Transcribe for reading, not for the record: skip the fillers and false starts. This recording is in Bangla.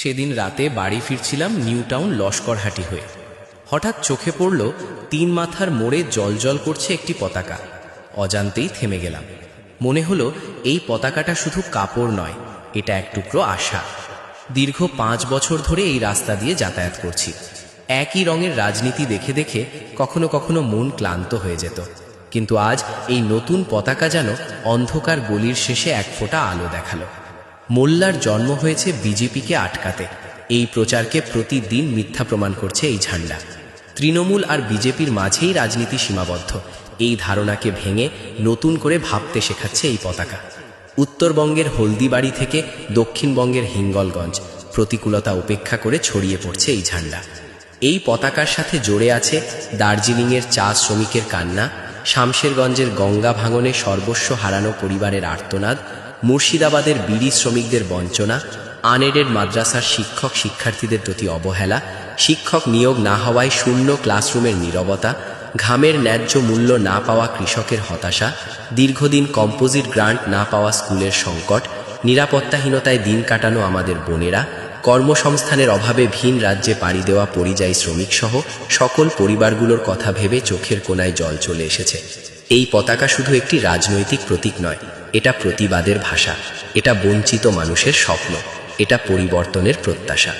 সেদিন রাতে বাড়ি ফিরছিলাম নিউ টাউন লস্করহাটি হয়ে। হঠাৎ চোখে পড়ল 3 মাথার মোড়ে জ্বলজ্বল করছে একটি পতাকা। অজান্তেই থেমে গেলাম। মনে হলো এই পতাকাটা শুধু কাপড় নয়, এটা এক টুকরো আশা। দীর্ঘ 5 বছর ধরে এই রাস্তা দিয়ে যাতায়াত করছি। একই রঙের রাজনীতি দেখে দেখে কখনো কখনো মন ক্লান্ত হয়ে যেত, কিন্তু আজ এই নতুন পতাকা যেন অন্ধকার গলির শেষে এক ফোঁটা আলো দেখালো। মোল্লার জন্ম হয়েছে বিজেপিকে আটকাতে, এই প্রচারকে প্রতিদিন মিথ্যা প্রমাণ করছে এই ঝান্ডা। তৃণমূল আর বিজেপির মাঝেই রাজনীতি সীমাবদ্ধ, এই ধারণাকে ভেঙে নতুন করে ভাবতে শেখাচ্ছে এই পতাকা। উত্তরবঙ্গের হলদিবাড়ি থেকে দক্ষিণবঙ্গের হিঙ্গলগঞ্জ, প্রতিকূলতা উপেক্ষা করে ছড়িয়ে পড়ছে এই ঝান্ডা। এই পতাকার সাথে জড়ে আছে দার্জিলিংয়ের চা শ্রমিকের কান্না, শামশেরগঞ্জের গঙ্গা ভাঙনে সর্বস্ব হারানো পরিবারের আর্তনাদ, মুর্শিদাবাদের বিড়ি শ্রমিকদের বঞ্চনা, আনএডেড মাদ্রাসার শিক্ষক শিক্ষার্থীদের প্রতি অবহেলা, শিক্ষক নিয়োগ না হওয়ায় শূন্য ক্লাসরুমের নীরবতা, ঘামের ন্যায্য মূল্য না পাওয়া কৃষকের হতাশা, দীর্ঘদিন কম্পোজিট গ্রান্ট না পাওয়া স্কুলের সংকট, নিরাপত্তাহীনতায় দিন কাটানো আমাদের বোনেরা, কর্মসংস্থানের অভাবে ভিন রাজ্যে পাড়ি দেওয়া পরিযায়ী শ্রমিকসহ সকল পরিবারগুলোর কথা ভেবে চোখের কোণায় জল চলে এসেছে। এই পতাকা শুধু একটি রাজনৈতিক প্রতীক নয়, এটা প্রতিবাদের ভাষা, এটা বঞ্চিত মানুষের স্বপ্ন, এটা পরিবর্তনের প্রত্যাশা।